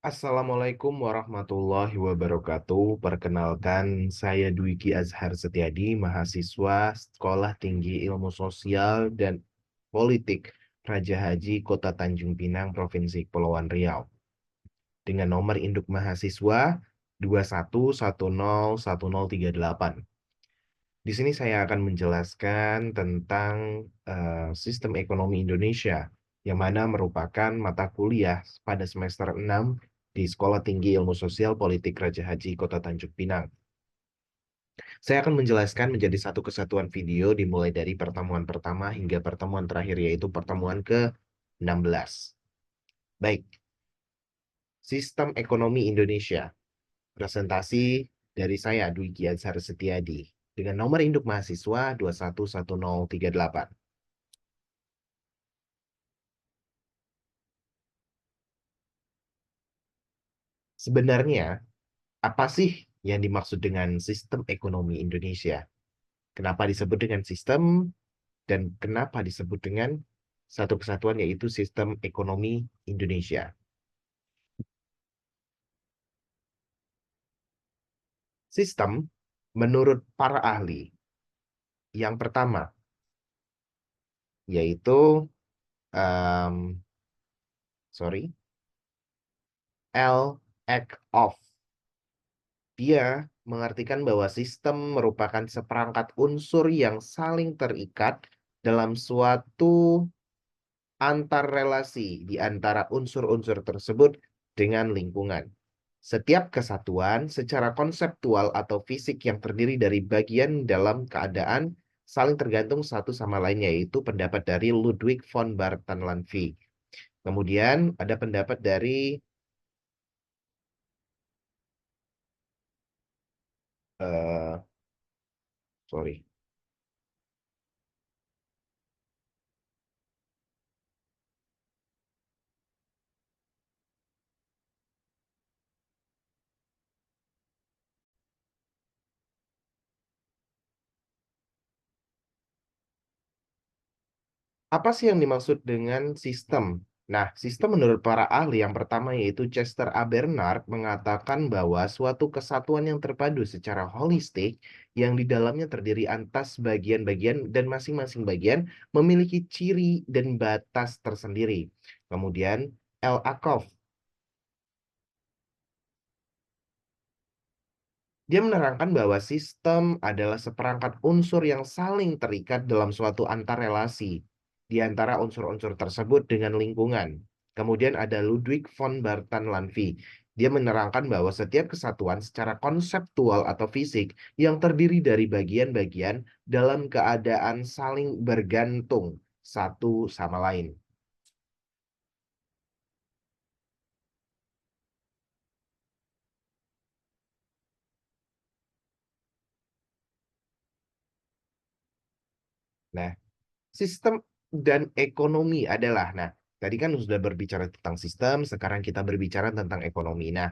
Assalamualaikum warahmatullahi wabarakatuh. Perkenalkan, saya Dwiki Azhar Setiadi, mahasiswa Sekolah Tinggi Ilmu Sosial dan Politik Raja Haji Kota Tanjung Pinang, Provinsi Kepulauan Riau. Dengan nomor induk mahasiswa 21101038. Di sini saya akan menjelaskan tentang sistem ekonomi Indonesia, yang mana merupakan mata kuliah pada semester 6 di Sekolah Tinggi Ilmu Sosial Politik Raja Haji Kota Tanjung Pinang. Saya akan menjelaskan menjadi satu kesatuan video dimulai dari pertemuan pertama hingga pertemuan terakhir, yaitu pertemuan ke-16. Baik, sistem ekonomi Indonesia. Presentasi dari saya, Dwiki Azhar Setiadi, dengan nomor induk mahasiswa 211038. Sebenarnya, apa sih yang dimaksud dengan sistem ekonomi Indonesia? Kenapa disebut dengan sistem dan kenapa disebut dengan satu kesatuan, yaitu sistem ekonomi Indonesia? Sistem, menurut para ahli, yang pertama, yaitu em, sorry, L. Eckhoff. Dia mengartikan bahwa sistem merupakan seperangkat unsur yang saling terikat dalam suatu antar relasi di antara unsur-unsur tersebut dengan lingkungan. Setiap kesatuan secara konseptual atau fisik yang terdiri dari bagian dalam keadaan saling tergantung satu sama lain, yaitu pendapat dari Ludwig von Bartholomä. Kemudian ada pendapat dari eh sorry. Apa sih yang dimaksud dengan sistem? Nah, sistem menurut para ahli yang pertama, yaitu Chester A. Bernard, mengatakan bahwa suatu kesatuan yang terpadu secara holistik yang di dalamnya terdiri atas bagian-bagian dan masing-masing bagian memiliki ciri dan batas tersendiri. Kemudian L. Akov, dia menerangkan bahwa sistem adalah seperangkat unsur yang saling terikat dalam suatu antarrelasi di antara unsur-unsur tersebut dengan lingkungan. Kemudian ada Ludwig von Bartholomä. Dia menerangkan bahwa setiap kesatuan secara konseptual atau fisik yang terdiri dari bagian-bagian dalam keadaan saling bergantung satu sama lain. Nah, sistem dan ekonomi adalah, nah, tadi kan sudah berbicara tentang sistem, sekarang kita berbicara tentang ekonomi. Nah,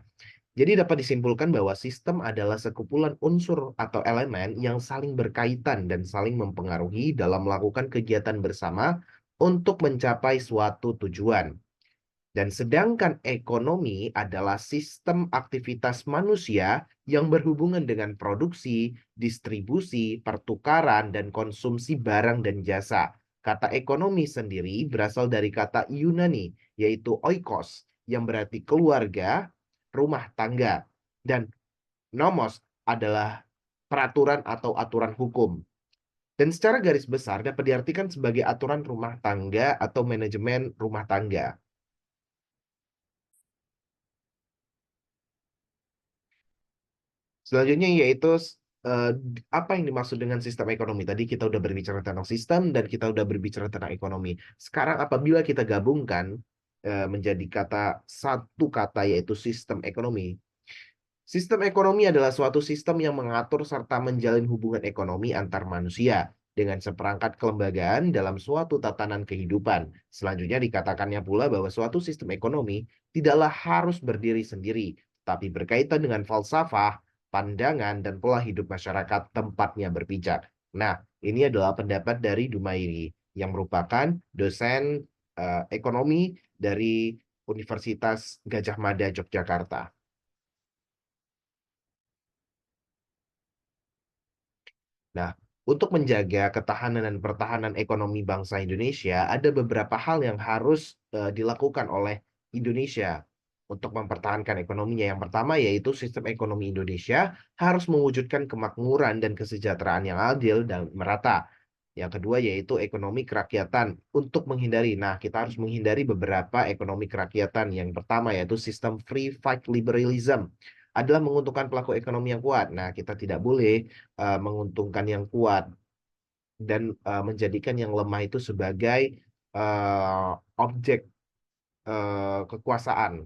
jadi dapat disimpulkan bahwa sistem adalah sekumpulan unsur atau elemen yang saling berkaitan dan saling mempengaruhi dalam melakukan kegiatan bersama untuk mencapai suatu tujuan. Dan sedangkan ekonomi adalah sistem aktivitas manusia yang berhubungan dengan produksi, distribusi, pertukaran, dan konsumsi barang dan jasa. Kata ekonomi sendiri berasal dari kata Yunani, yaitu oikos, yang berarti keluarga, rumah tangga. Dan nomos adalah peraturan atau aturan hukum. Dan secara garis besar dapat diartikan sebagai aturan rumah tangga atau manajemen rumah tangga. Selanjutnya yaitu eh, apa yang dimaksud dengan sistem ekonomi. Tadi kita udah berbicara tentang sistem dan kita udah berbicara tentang ekonomi. Sekarang apabila kita gabungkan menjadi satu kata, yaitu sistem ekonomi. Sistem ekonomi adalah suatu sistem yang mengatur serta menjalin hubungan ekonomi antar manusia dengan seperangkat kelembagaan dalam suatu tatanan kehidupan. Selanjutnya dikatakannya pula bahwa suatu sistem ekonomi tidaklah harus berdiri sendiri, tapi berkaitan dengan falsafah, pandangan, dan pola hidup masyarakat tempatnya berpijak. Nah, ini adalah pendapat dari Dumairi, yang merupakan dosen ekonomi dari Universitas Gadjah Mada, Yogyakarta. Nah, untuk menjaga ketahanan dan pertahanan ekonomi bangsa Indonesia, ada beberapa hal yang harus dilakukan oleh Indonesia untuk mempertahankan ekonominya. Yang pertama yaitu sistem ekonomi Indonesia harus mewujudkan kemakmuran dan kesejahteraan yang adil dan merata. Yang kedua yaitu ekonomi kerakyatan untuk menghindari. Nah, kita harus menghindari beberapa ekonomi kerakyatan. Yang pertama yaitu sistem free fight liberalism adalah menguntungkan pelaku ekonomi yang kuat. Nah, kita tidak boleh menguntungkan yang kuat dan menjadikan yang lemah itu sebagai objek kekuasaan.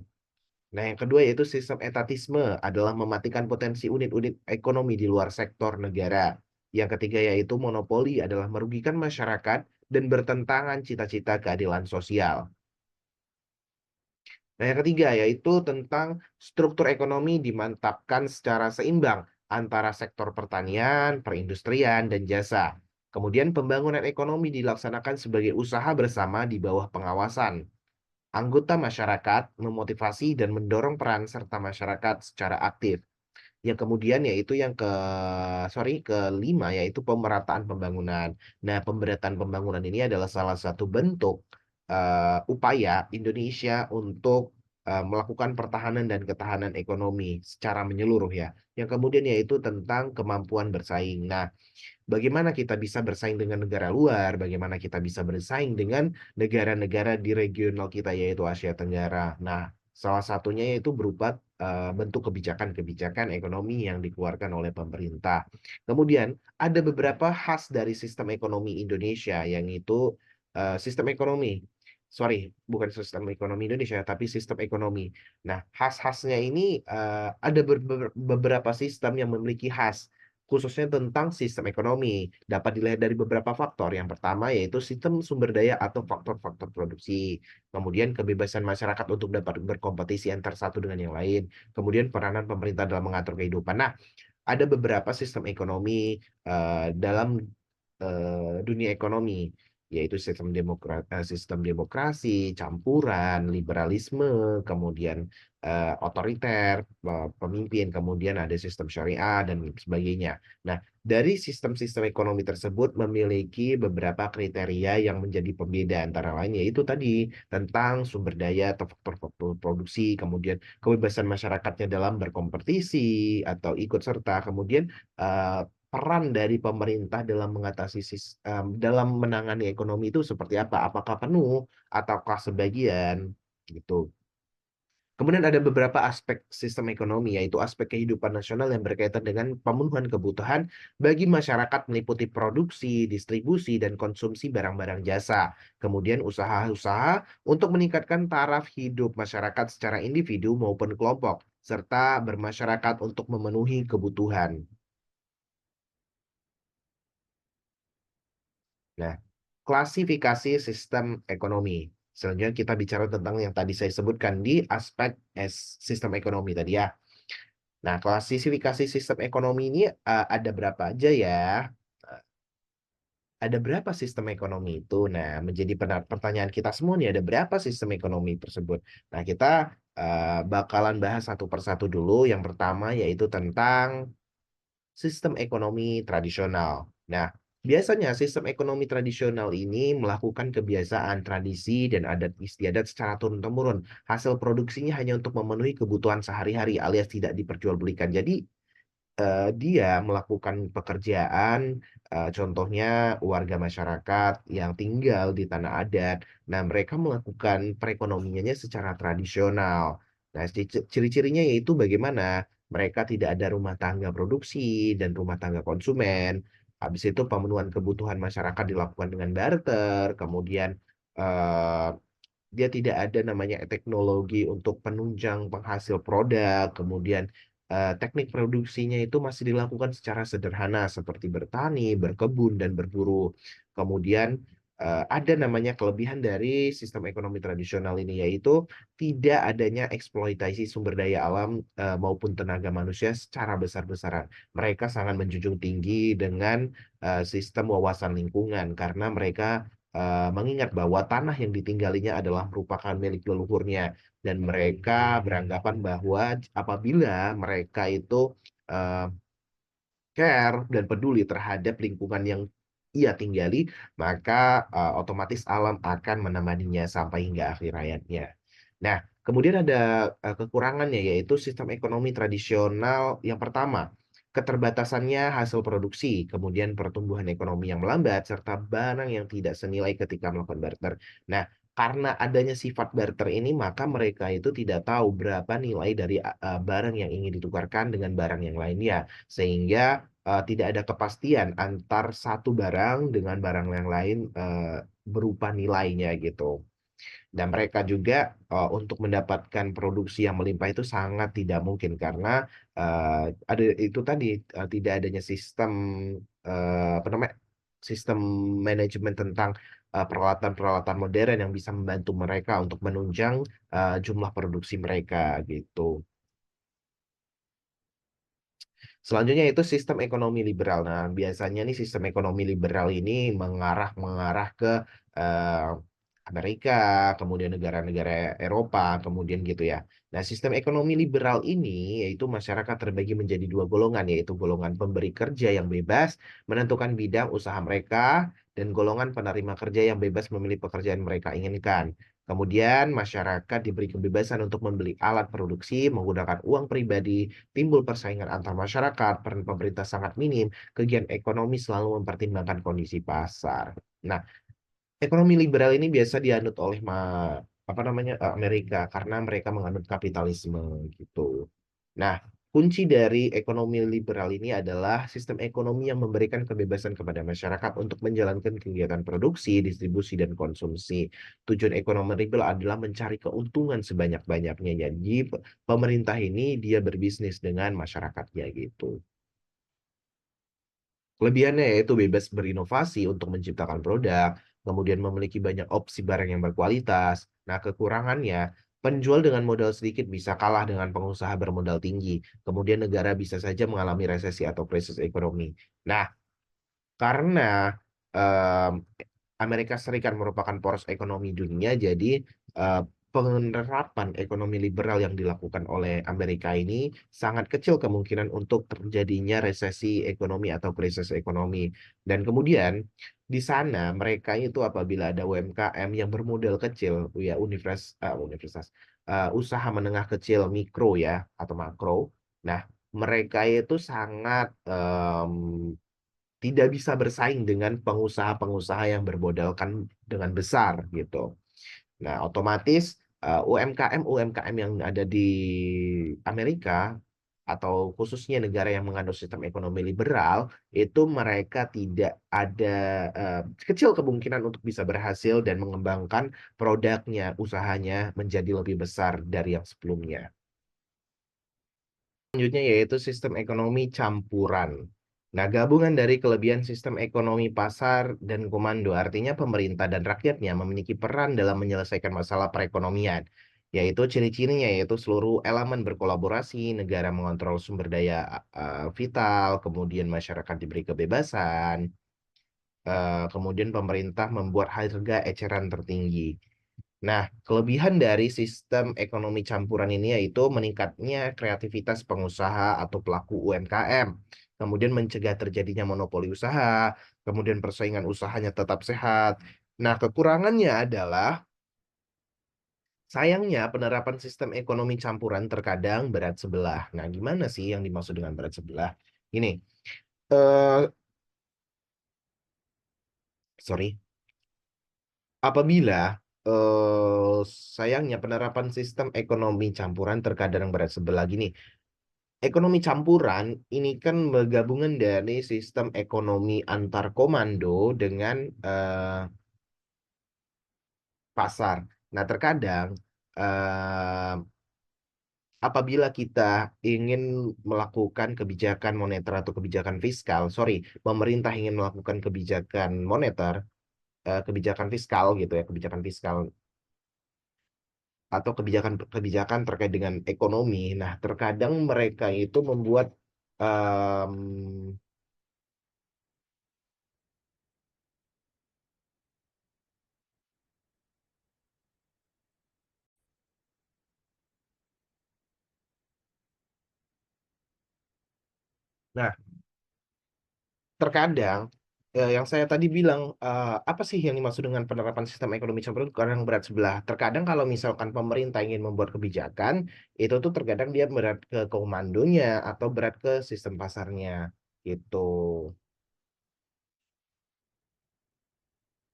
Nah, yang kedua yaitu sistem etatisme adalah mematikan potensi unit-unit ekonomi di luar sektor negara. Yang ketiga yaitu monopoli adalah merugikan masyarakat dan bertentangan cita-cita keadilan sosial. Nah, yang ketiga yaitu tentang struktur ekonomi dimantapkan secara seimbang antara sektor pertanian, perindustrian, dan jasa. Kemudian pembangunan ekonomi dilaksanakan sebagai usaha bersama di bawah pengawasan. Anggota masyarakat memotivasi dan mendorong peran serta masyarakat secara aktif. Yang kemudian yaitu kelima yaitu pemerataan pembangunan. Nah, pemerataan pembangunan ini adalah salah satu bentuk upaya Indonesia untuk melakukan pertahanan dan ketahanan ekonomi secara menyeluruh ya. Yang kemudian yaitu tentang kemampuan bersaing. Nah, bagaimana kita bisa bersaing dengan negara luar, bagaimana kita bisa bersaing dengan negara-negara di regional kita yaitu Asia Tenggara. Nah, salah satunya yaitu berupa bentuk kebijakan-kebijakan ekonomi yang dikeluarkan oleh pemerintah. Kemudian ada beberapa khas dari sistem ekonomi Indonesia yang itu sistem ekonomi. Sorry, bukan sistem ekonomi Indonesia, tapi sistem ekonomi. Nah, khas-khasnya ini ada beberapa sistem yang memiliki khas khususnya tentang sistem ekonomi. Dapat dilihat dari beberapa faktor. Yang pertama yaitu sistem sumber daya atau faktor-faktor produksi. Kemudian kebebasan masyarakat untuk dapat berkompetisi antar satu dengan yang lain. Kemudian peranan pemerintah dalam mengatur kehidupan. Nah, ada beberapa sistem ekonomi dalam dunia ekonomi, yaitu sistem demokrasi, campuran, liberalisme, kemudian otoriter, pemimpin, kemudian ada sistem syariah, dan sebagainya. Nah, dari sistem-sistem ekonomi tersebut memiliki beberapa kriteria yang menjadi pembeda, antara lain yaitu tadi tentang sumber daya atau faktor-faktor produksi, kemudian kebebasan masyarakatnya dalam berkompetisi atau ikut serta, kemudian peran dari pemerintah dalam dalam menangani ekonomi itu seperti apa? Apakah penuh ataukah sebagian gitu. Kemudian ada beberapa aspek sistem ekonomi, yaitu aspek kehidupan nasional yang berkaitan dengan pemenuhan kebutuhan bagi masyarakat meliputi produksi, distribusi, dan konsumsi barang-barang jasa. Kemudian usaha-usaha untuk meningkatkan taraf hidup masyarakat secara individu maupun kelompok, serta bermasyarakat untuk memenuhi kebutuhan. Nah, klasifikasi sistem ekonomi. Selanjutnya kita bicara tentang yang tadi saya sebutkan di aspek sistem ekonomi tadi ya. Nah, klasifikasi sistem ekonomi ini ada berapa aja ya? Eh, Ada berapa sistem ekonomi itu? Nah, menjadi pertanyaan kita semua nih, ada berapa sistem ekonomi tersebut? Nah, kita bakalan bahas satu persatu dulu. Yang pertama yaitu tentang sistem ekonomi tradisional. Nah, biasanya sistem ekonomi tradisional ini melakukan kebiasaan, tradisi, dan adat istiadat secara turun-temurun. Hasil produksinya hanya untuk memenuhi kebutuhan sehari-hari alias tidak diperjualbelikan. Jadi, dia melakukan pekerjaan, contohnya warga masyarakat yang tinggal di tanah adat. Nah, mereka melakukan perekonomiannya secara tradisional. Nah, ciri-cirinya yaitu bagaimana mereka tidak ada rumah tangga produksi dan rumah tangga konsumen. Habis itu pemenuhan kebutuhan masyarakat dilakukan dengan barter, kemudian eh, dia tidak ada namanya teknologi untuk penunjang penghasil produk, kemudian teknik produksinya itu masih dilakukan secara sederhana seperti bertani, berkebun, dan berburu. Kemudian ada namanya kelebihan dari sistem ekonomi tradisional ini yaitu tidak adanya eksploitasi sumber daya alam maupun tenaga manusia secara besar-besaran. Mereka sangat menjunjung tinggi dengan sistem wawasan lingkungan karena mereka mengingat bahwa tanah yang ditinggalinya adalah merupakan milik leluhurnya dan mereka beranggapan bahwa apabila mereka itu eh, care dan peduli terhadap lingkungan yang ia tinggali, maka otomatis alam akan menemaninya sampai hingga akhir hayatnya. Nah, kemudian ada kekurangannya yaitu sistem ekonomi tradisional yang pertama, keterbatasannya hasil produksi, kemudian pertumbuhan ekonomi yang melambat, serta barang yang tidak senilai ketika melakukan barter. Nah, karena adanya sifat barter ini, maka mereka itu tidak tahu berapa nilai dari barang yang ingin ditukarkan dengan barang yang lainnya sehingga tidak ada kepastian antar satu barang dengan barang yang lain berupa nilainya gitu. Dan mereka juga untuk mendapatkan produksi yang melimpah itu sangat tidak mungkin karena ada itu tadi tidak adanya sistem apa namanya sistem manajemen tentang peralatan-peralatan modern yang bisa membantu mereka untuk menunjang jumlah produksi mereka gitu. Selanjutnya itu sistem ekonomi liberal. Nah, biasanya nih sistem ekonomi liberal ini mengarah ke eh, Amerika, kemudian negara-negara Eropa, kemudian gitu ya. Nah, sistem ekonomi liberal ini yaitu masyarakat terbagi menjadi dua golongan, yaitu golongan pemberi kerja yang bebas menentukan bidang usaha mereka dan golongan penerima kerja yang bebas memilih pekerjaan mereka inginkan. Kemudian masyarakat diberi kebebasan untuk membeli alat produksi menggunakan uang pribadi, timbul persaingan antar masyarakat, peran pemerintah sangat minim, kegiatan ekonomi selalu mempertimbangkan kondisi pasar. Nah, ekonomi liberal ini biasa dianut oleh apa namanya Amerika karena mereka menganut kapitalisme gitu. Nah, kunci dari ekonomi liberal ini adalah sistem ekonomi yang memberikan kebebasan kepada masyarakat untuk menjalankan kegiatan produksi, distribusi, dan konsumsi. Tujuan ekonomi liberal adalah mencari keuntungan sebanyak-banyaknya. Jadi, pemerintah ini dia berbisnis dengan masyarakatnya gitu. Kelebihannya yaitu bebas berinovasi untuk menciptakan produk, kemudian memiliki banyak opsi barang yang berkualitas. Nah, kekurangannya, penjual dengan modal sedikit bisa kalah dengan pengusaha bermodal tinggi. Kemudian negara bisa saja mengalami resesi atau krisis ekonomi. Nah, karena em, Amerika Serikat merupakan poros ekonomi dunia, jadi eh, penerapan ekonomi liberal yang dilakukan oleh Amerika ini sangat kecil kemungkinan untuk terjadinya resesi ekonomi atau krisis ekonomi. Dan kemudian di sana mereka itu apabila ada UMKM yang bermodal kecil, ya universitas, usaha menengah kecil mikro ya atau makro. Nah, mereka itu sangat tidak bisa bersaing dengan pengusaha-pengusaha yang bermodalkan dengan besar gitu. Nah, otomatis UMKM-UMKM yang ada di Amerika atau khususnya negara yang menganut sistem ekonomi liberal itu mereka tidak ada kecil kemungkinan untuk bisa berhasil dan mengembangkan produknya, usahanya menjadi lebih besar dari yang sebelumnya. Selanjutnya yaitu sistem ekonomi campuran. Nah, gabungan dari kelebihan sistem ekonomi pasar dan komando, artinya pemerintah dan rakyatnya memiliki peran dalam menyelesaikan masalah perekonomian, yaitu ciri-cirinya yaitu seluruh elemen berkolaborasi, negara mengontrol sumber daya vital, kemudian masyarakat diberi kebebasan, kemudian pemerintah membuat harga eceran tertinggi. Nah, kelebihan dari sistem ekonomi campuran ini yaitu meningkatnya kreativitas pengusaha atau pelaku UMKM, kemudian mencegah terjadinya monopoli usaha, kemudian persaingan usahanya tetap sehat. Nah, kekurangannya adalah sayangnya penerapan sistem ekonomi campuran terkadang berat sebelah. Nah, gimana sih yang dimaksud dengan berat sebelah? Ini, eh, sorry, apabila sayangnya penerapan sistem ekonomi campuran terkadang berat sebelah gini. Ekonomi campuran ini kan gabungan dari sistem ekonomi antar komando dengan pasar. Nah, terkadang eh, apabila kita ingin melakukan kebijakan moneter atau kebijakan fiskal, sorry, pemerintah ingin melakukan kebijakan moneter, kebijakan fiskal gitu ya, kebijakan fiskal atau kebijakan-kebijakan terkait dengan ekonomi. Nah, terkadang mereka itu membuat em, Nah, terkadang yang saya tadi bilang, apa sih yang dimaksud dengan penerapan sistem ekonomi campur kadang berat sebelah. Terkadang kalau misalkan pemerintah ingin membuat kebijakan, itu tuh terkadang dia berat ke komandonya atau berat ke sistem pasarnya gitu.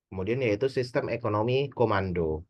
Kemudian yaitu sistem ekonomi komando.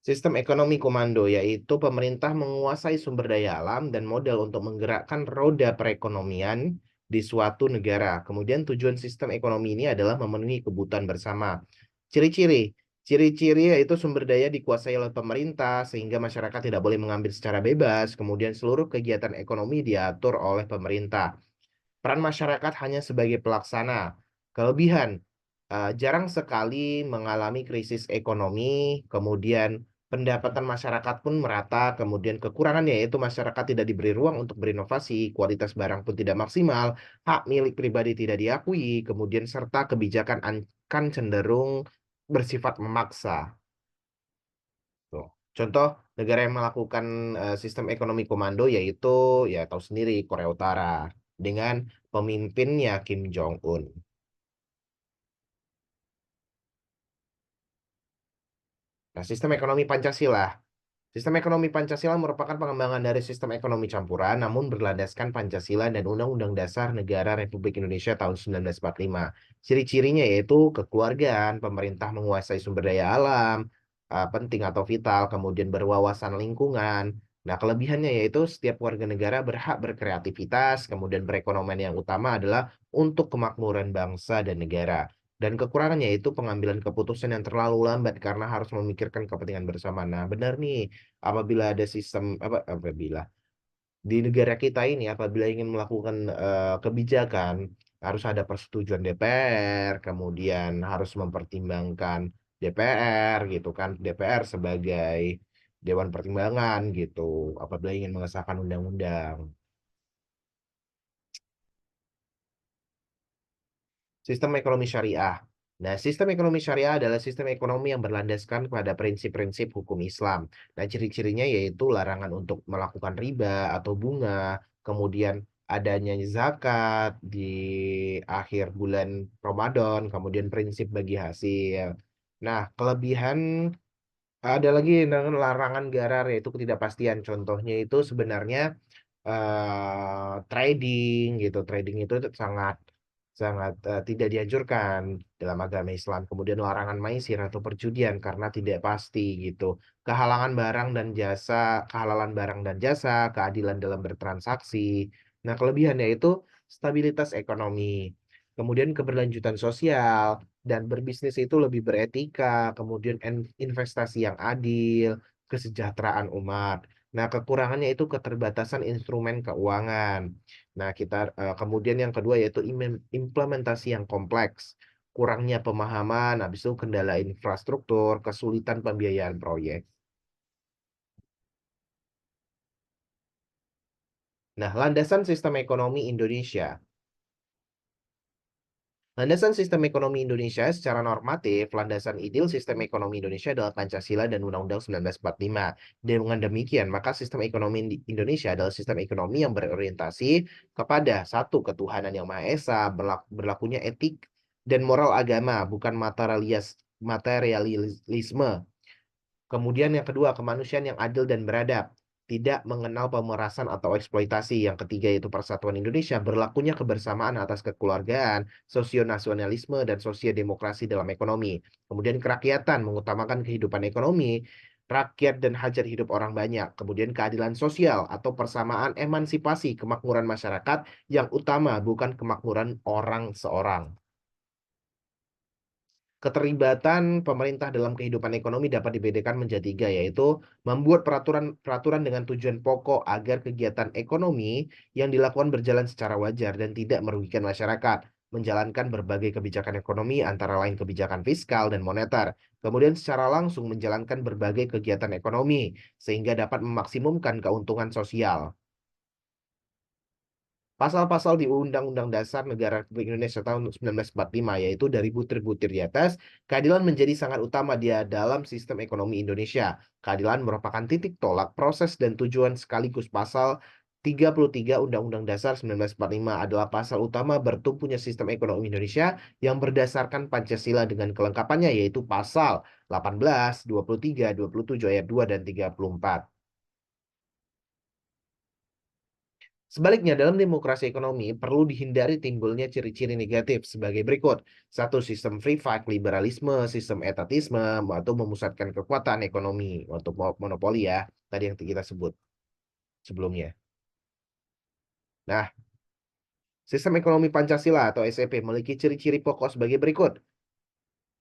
Sistem ekonomi komando yaitu pemerintah menguasai sumber daya alam dan modal untuk menggerakkan roda perekonomian di suatu negara. Kemudian tujuan sistem ekonomi ini adalah memenuhi kebutuhan bersama. Ciri-ciri. Ciri-ciri yaitu sumber daya dikuasai oleh pemerintah sehingga masyarakat tidak boleh mengambil secara bebas. Kemudian seluruh kegiatan ekonomi diatur oleh pemerintah. Peran masyarakat hanya sebagai pelaksana. Kelebihan, jarang sekali mengalami krisis ekonomi, kemudian pendapatan masyarakat pun merata, kemudian kekurangannya yaitu masyarakat tidak diberi ruang untuk berinovasi, kualitas barang pun tidak maksimal, hak milik pribadi tidak diakui, kemudian serta kebijakan akan cenderung bersifat memaksa. Tuh. Contoh negara yang melakukan sistem ekonomi komando yaitu ya tahu sendiri Korea Utara dengan pemimpinnya Kim Jong Un. Nah, sistem ekonomi Pancasila. Sistem ekonomi Pancasila merupakan pengembangan dari sistem ekonomi campuran, namun berlandaskan Pancasila dan Undang-Undang Dasar Negara Republik Indonesia tahun 1945. Ciri-cirinya yaitu kekeluargaan, pemerintah menguasai sumber daya alam, penting atau vital, kemudian berwawasan lingkungan. Nah, kelebihannya yaitu setiap warga negara berhak berkreativitas, kemudian perekonomian yang utama adalah untuk kemakmuran bangsa dan negara. Dan kekurangannya itu pengambilan keputusan yang terlalu lambat karena harus memikirkan kepentingan bersama. Nah, benar nih, apabila ada sistem apabila di negara kita ini apabila ingin melakukan kebijakan harus ada persetujuan DPR, kemudian harus mempertimbangkan DPR gitu kan, DPR sebagai Dewan Pertimbangan gitu apabila ingin mengesahkan undang-undang. Sistem ekonomi syariah. Nah, sistem ekonomi syariah adalah sistem ekonomi yang berlandaskan pada prinsip-prinsip hukum Islam. Nah, ciri-cirinya yaitu larangan untuk melakukan riba atau bunga, kemudian adanya zakat di akhir bulan Ramadan, kemudian prinsip bagi hasil. Nah, kelebihan ada lagi dengan larangan garar yaitu ketidakpastian. Contohnya itu sebenarnya trading gitu. Trading itu sangat sangat tidak dianjurkan dalam agama Islam. Kemudian larangan maisir atau perjudian karena tidak pasti gitu. Kehalangan barang dan jasa, kehalalan barang dan jasa, keadilan dalam bertransaksi. Nah, kelebihannya itu stabilitas ekonomi, kemudian keberlanjutan sosial dan berbisnis itu lebih beretika, kemudian investasi yang adil, kesejahteraan umat. Nah, kekurangannya itu keterbatasan instrumen keuangan. Nah, kemudian yang kedua yaitu implementasi yang kompleks, kurangnya pemahaman, habis itu kendala infrastruktur, kesulitan pembiayaan proyek. Nah, landasan sistem ekonomi Indonesia. Landasan sistem ekonomi Indonesia secara normatif, landasan ideal sistem ekonomi Indonesia adalah Pancasila dan Undang-Undang 1945. Dengan demikian, maka sistem ekonomi Indonesia adalah sistem ekonomi yang berorientasi kepada satu, ketuhanan yang Maha Esa, berlakunya etik dan moral agama, bukan materialisme. Kemudian yang kedua, kemanusiaan yang adil dan beradab, tidak mengenal pemerasan atau eksploitasi. Yang ketiga yaitu persatuan Indonesia, berlakunya kebersamaan atas kekeluargaan, sosionasionalisme, dan sosiodemokrasi dalam ekonomi. Kemudian kerakyatan, mengutamakan kehidupan ekonomi, rakyat dan hajat hidup orang banyak. Kemudian keadilan sosial atau persamaan emansipasi kemakmuran masyarakat yang utama, bukan kemakmuran orang seorang. Keterlibatan pemerintah dalam kehidupan ekonomi dapat dibedakan menjadi tiga, yaitu membuat peraturan dengan tujuan pokok agar kegiatan ekonomi yang dilakukan berjalan secara wajar dan tidak merugikan masyarakat. menjalankan berbagai kebijakan ekonomi antara lain kebijakan fiskal dan moneter, kemudian secara langsung menjalankan berbagai kegiatan ekonomi sehingga dapat memaksimumkan keuntungan sosial. Pasal-pasal di Undang-Undang Dasar Negara Republik Indonesia tahun 1945, yaitu dari butir-butir di atas, keadilan menjadi sangat utama dia dalam sistem ekonomi Indonesia. Keadilan merupakan titik tolak proses dan tujuan sekaligus pasal 33 Undang-Undang Dasar 1945 adalah pasal utama bertumpunya sistem ekonomi Indonesia yang berdasarkan Pancasila dengan kelengkapannya yaitu pasal 18, 23, 27 ayat 2 dan 34. Sebaliknya, dalam demokrasi ekonomi perlu dihindari timbulnya ciri-ciri negatif sebagai berikut. Satu, sistem free fight, liberalisme, sistem etatisme, atau memusatkan kekuatan ekonomi untuk monopoli ya, tadi yang kita sebut sebelumnya. Nah, sistem ekonomi Pancasila atau SEP memiliki ciri-ciri pokok sebagai berikut.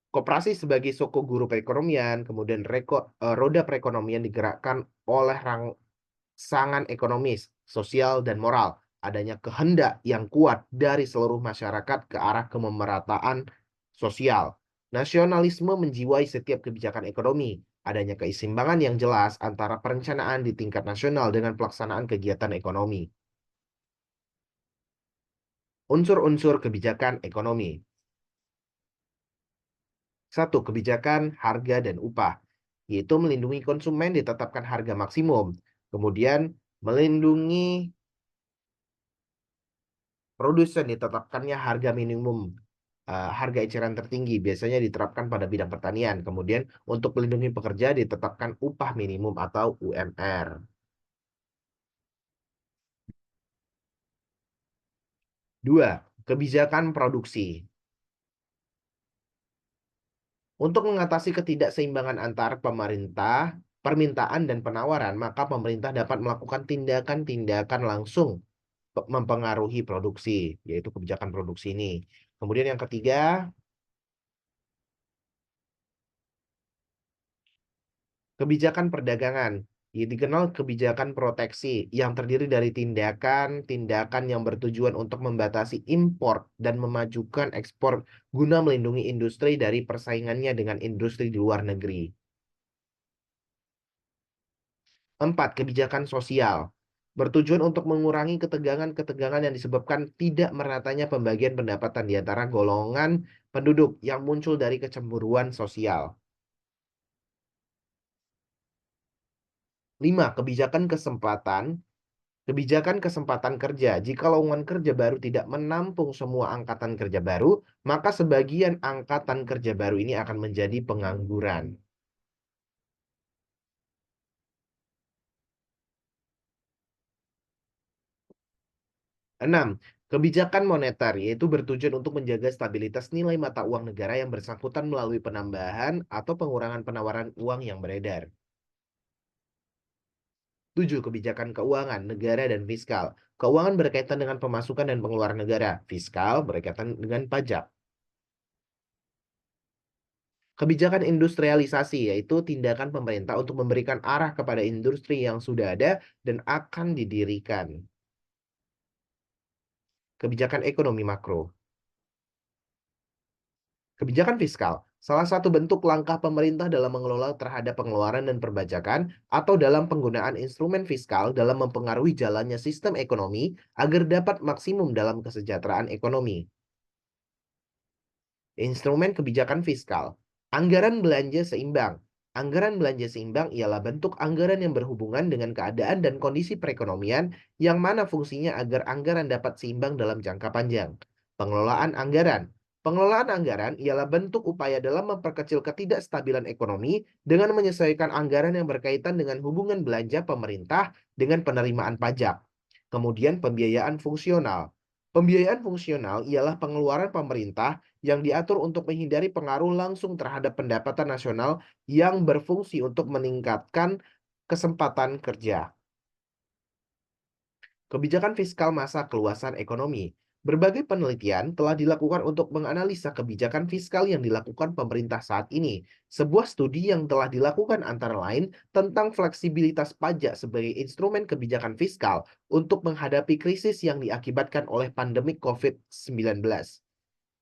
Koperasi sebagai soko guru perekonomian, kemudian roda perekonomian digerakkan oleh rangsangan ekonomis, sosial, dan moral. Adanya kehendak yang kuat dari seluruh masyarakat ke arah kemerataan sosial. Nasionalisme menjiwai setiap kebijakan ekonomi. Adanya keseimbangan yang jelas antara perencanaan di tingkat nasional dengan pelaksanaan kegiatan ekonomi. Unsur-unsur kebijakan ekonomi. Satu, kebijakan harga dan upah, yaitu melindungi konsumen ditetapkan harga maksimum. Kemudian melindungi produsen ditetapkannya harga minimum, harga eceran tertinggi biasanya diterapkan pada bidang pertanian. Kemudian untuk melindungi pekerja ditetapkan upah minimum atau UMR. Dua, kebijakan produksi. Untuk mengatasi ketidakseimbangan antar permintaan dan penawaran, maka pemerintah dapat melakukan tindakan-tindakan langsung mempengaruhi produksi, yaitu kebijakan produksi ini. Kemudian yang ketiga, kebijakan perdagangan. Dikenal kebijakan proteksi yang terdiri dari tindakan-tindakan yang bertujuan untuk membatasi impor dan memajukan ekspor guna melindungi industri dari persaingannya dengan industri di luar negeri. 4. Kebijakan sosial. Bertujuan untuk mengurangi ketegangan-ketegangan yang disebabkan tidak meratanya pembagian pendapatan di antara golongan penduduk yang muncul dari kecemburuan sosial. 5. Kebijakan kesempatan kerja. Jika lowongan kerja baru tidak menampung semua angkatan kerja baru, maka sebagian angkatan kerja baru ini akan menjadi pengangguran. 6. Kebijakan moneter, yaitu bertujuan untuk menjaga stabilitas nilai mata uang negara yang bersangkutan melalui penambahan atau pengurangan penawaran uang yang beredar. 7. Kebijakan keuangan, negara dan fiskal. Keuangan berkaitan dengan pemasukan dan pengeluaran negara. Fiskal berkaitan dengan pajak. Kebijakan industrialisasi, yaitu tindakan pemerintah untuk memberikan arah kepada industri yang sudah ada dan akan didirikan. Kebijakan ekonomi makro. Kebijakan fiskal, salah satu bentuk langkah pemerintah dalam mengelola terhadap pengeluaran dan perbajakan atau dalam penggunaan instrumen fiskal dalam mempengaruhi jalannya sistem ekonomi agar dapat maksimum dalam kesejahteraan ekonomi. Instrumen kebijakan fiskal. Anggaran belanja seimbang. Anggaran belanja seimbang ialah bentuk anggaran yang berhubungan dengan keadaan dan kondisi perekonomian yang mana fungsinya agar anggaran dapat seimbang dalam jangka panjang. Pengelolaan anggaran. Pengelolaan anggaran ialah bentuk upaya dalam memperkecil ketidakstabilan ekonomi dengan menyesuaikan anggaran yang berkaitan dengan hubungan belanja pemerintah dengan penerimaan pajak. Kemudian pembiayaan fungsional. Pembiayaan fungsional ialah pengeluaran pemerintah yang diatur untuk menghindari pengaruh langsung terhadap pendapatan nasional yang berfungsi untuk meningkatkan kesempatan kerja. Kebijakan fiskal masa keluasan ekonomi. Berbagai penelitian telah dilakukan untuk menganalisa kebijakan fiskal yang dilakukan pemerintah saat ini. Sebuah studi yang telah dilakukan antara lain tentang fleksibilitas pajak sebagai instrumen kebijakan fiskal untuk menghadapi krisis yang diakibatkan oleh pandemi COVID-19.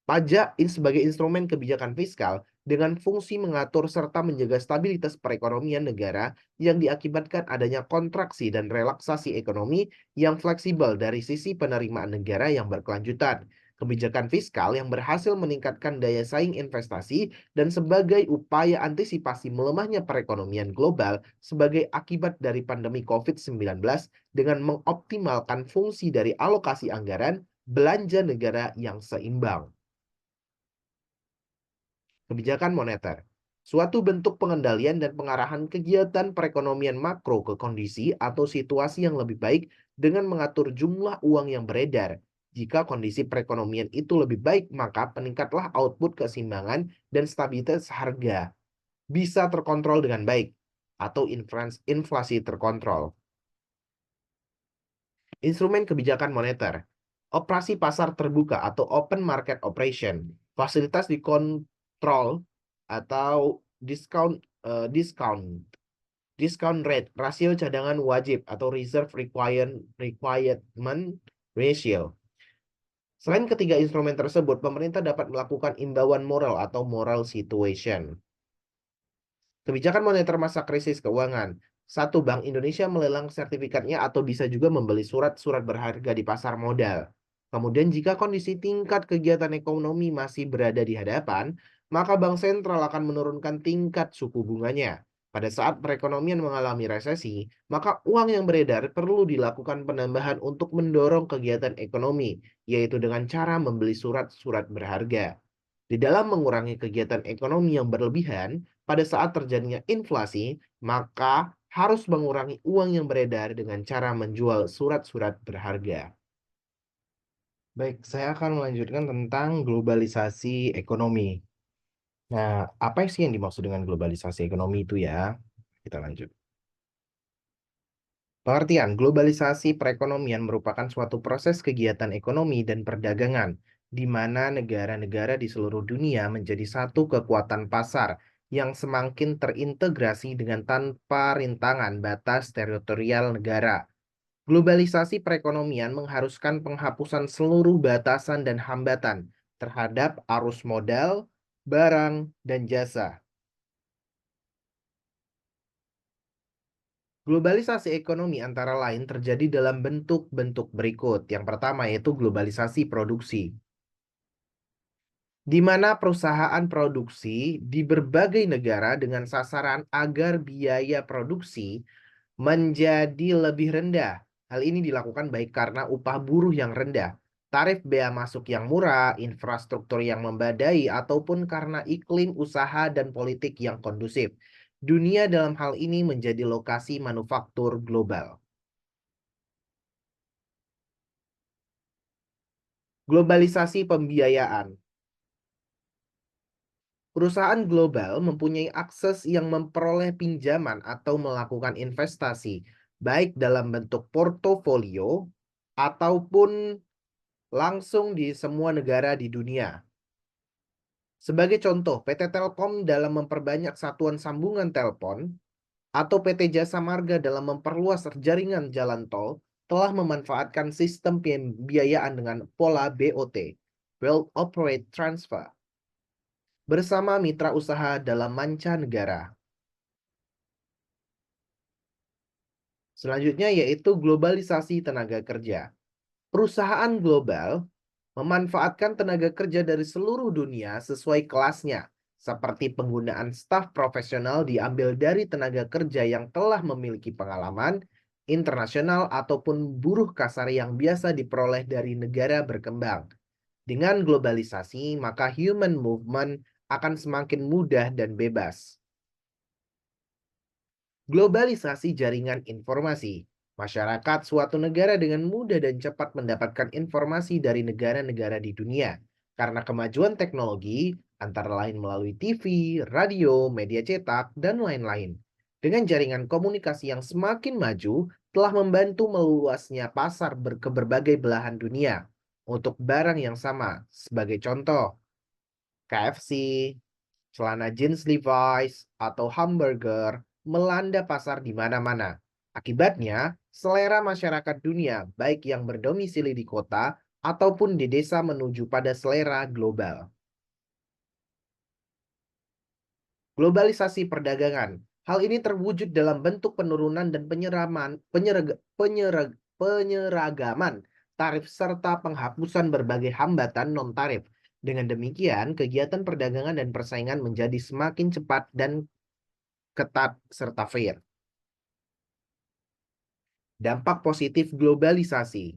Pajak sebagai instrumen kebijakan fiskal dengan fungsi mengatur serta menjaga stabilitas perekonomian negara yang diakibatkan adanya kontraksi dan relaksasi ekonomi yang fleksibel dari sisi penerimaan negara yang berkelanjutan. Kebijakan fiskal yang berhasil meningkatkan daya saing investasi dan sebagai upaya antisipasi melemahnya perekonomian global sebagai akibat dari pandemi COVID-19 dengan mengoptimalkan fungsi dari alokasi anggaran belanja negara yang seimbang. Kebijakan moneter, suatu bentuk pengendalian dan pengarahan kegiatan perekonomian makro ke kondisi atau situasi yang lebih baik dengan mengatur jumlah uang yang beredar. Jika kondisi perekonomian itu lebih baik, maka peningkatlah output keseimbangan dan stabilitas harga bisa terkontrol dengan baik atau inflasi terkontrol. Instrumen kebijakan moneter, operasi pasar terbuka atau open market operation, fasilitas dikontrol atau discount rate, rasio cadangan wajib atau reserve requirement ratio. Selain ketiga instrumen tersebut, pemerintah dapat melakukan imbauan moral atau moral situation. Kebijakan moneter masa krisis keuangan. Satu, Bank Indonesia melelang sertifikatnya atau bisa juga membeli surat-surat berharga di pasar modal. Kemudian jika kondisi tingkat kegiatan ekonomi masih berada di hadapan, maka Bank Sentral akan menurunkan tingkat suku bunganya. Pada saat perekonomian mengalami resesi, maka uang yang beredar perlu dilakukan penambahan untuk mendorong kegiatan ekonomi, yaitu dengan cara membeli surat-surat berharga. Di dalam mengurangi kegiatan ekonomi yang berlebihan, pada saat terjadinya inflasi, maka harus mengurangi uang yang beredar dengan cara menjual surat-surat berharga. Baik, saya akan melanjutkan tentang globalisasi ekonomi. Nah, apa sih yang dimaksud dengan globalisasi ekonomi itu ya? Kita lanjut. Pengertian, globalisasi perekonomian merupakan suatu proses kegiatan ekonomi dan perdagangan, di mana negara-negara di seluruh dunia menjadi satu kekuatan pasar yang semakin terintegrasi dengan tanpa rintangan batas teritorial negara. Globalisasi perekonomian mengharuskan penghapusan seluruh batasan dan hambatan terhadap arus modal, barang, dan jasa. Globalisasi ekonomi antara lain terjadi dalam bentuk-bentuk berikut. Yang pertama yaitu globalisasi produksi, di mana perusahaan produksi di berbagai negara dengan sasaran agar biaya produksi menjadi lebih rendah. Hal ini dilakukan baik karena upah buruh yang rendah, tarif bea masuk yang murah, infrastruktur yang membadai, ataupun karena iklim usaha dan politik yang kondusif. Dunia dalam hal ini menjadi lokasi manufaktur global. Globalisasi pembiayaan. Perusahaan global mempunyai akses yang memperoleh pinjaman atau melakukan investasi, baik dalam bentuk portofolio ataupun langsung di semua negara di dunia. Sebagai contoh, PT Telkom dalam memperbanyak satuan sambungan telepon atau PT Jasa Marga dalam memperluas jaringan jalan tol telah memanfaatkan sistem pembiayaan dengan pola BOT, Belt Operate Transfer, bersama mitra usaha dalam mancanegara. Selanjutnya yaitu globalisasi tenaga kerja. Perusahaan global memanfaatkan tenaga kerja dari seluruh dunia sesuai kelasnya, seperti penggunaan staf profesional diambil dari tenaga kerja yang telah memiliki pengalaman internasional ataupun buruh kasar yang biasa diperoleh dari negara berkembang. Dengan globalisasi, maka human movement akan semakin mudah dan bebas. Globalisasi jaringan informasi. Masyarakat suatu negara dengan mudah dan cepat mendapatkan informasi dari negara-negara di dunia. Karena kemajuan teknologi, antara lain melalui TV, radio, media cetak, dan lain-lain. Dengan jaringan komunikasi yang semakin maju, telah membantu meluasnya pasar ke berbagai belahan dunia untuk barang yang sama. Sebagai contoh, KFC, celana jeans Levi's, atau hamburger melanda pasar di mana-mana. Akibatnya, selera masyarakat dunia, baik yang berdomisili di kota ataupun di desa menuju pada selera global. Globalisasi perdagangan. Hal ini terwujud dalam bentuk penurunan dan penyeragaman tarif serta penghapusan berbagai hambatan non-tarif. Dengan demikian, kegiatan perdagangan dan persaingan menjadi semakin cepat dan ketat serta fair. Dampak positif globalisasi.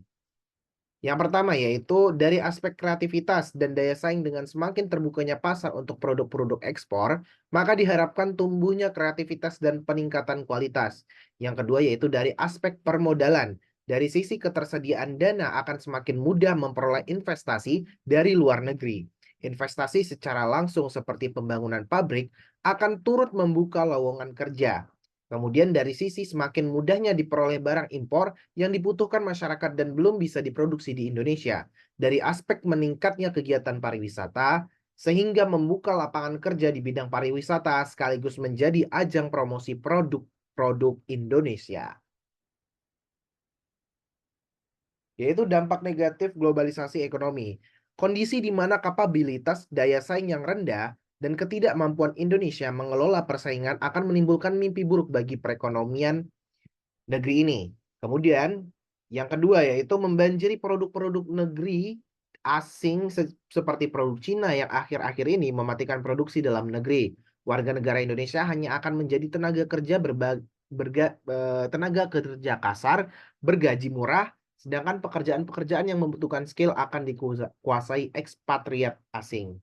Yang pertama yaitu dari aspek kreativitas dan daya saing dengan semakin terbukanya pasar untuk produk-produk ekspor, maka diharapkan tumbuhnya kreativitas dan peningkatan kualitas. Yang kedua yaitu dari aspek permodalan. Dari sisi ketersediaan dana akan semakin mudah memperoleh investasi dari luar negeri. Investasi secara langsung seperti pembangunan pabrik akan turut membuka lowongan kerja. Kemudian dari sisi semakin mudahnya diperoleh barang impor yang dibutuhkan masyarakat dan belum bisa diproduksi di Indonesia. Dari aspek meningkatnya kegiatan pariwisata, sehingga membuka lapangan kerja di bidang pariwisata sekaligus menjadi ajang promosi produk-produk Indonesia. Yaitu dampak negatif globalisasi ekonomi. Kondisi di mana kapabilitas daya saing yang rendah dan ketidakmampuan Indonesia mengelola persaingan akan menimbulkan mimpi buruk bagi perekonomian negeri ini. Kemudian yang kedua yaitu membanjiri produk-produk negeri asing seperti produk Cina yang akhir-akhir ini mematikan produksi dalam negeri. Warga negara Indonesia hanya akan menjadi tenaga kerja kasar, bergaji murah, sedangkan pekerjaan-pekerjaan yang membutuhkan skill akan dikuasai ekspatriat asing.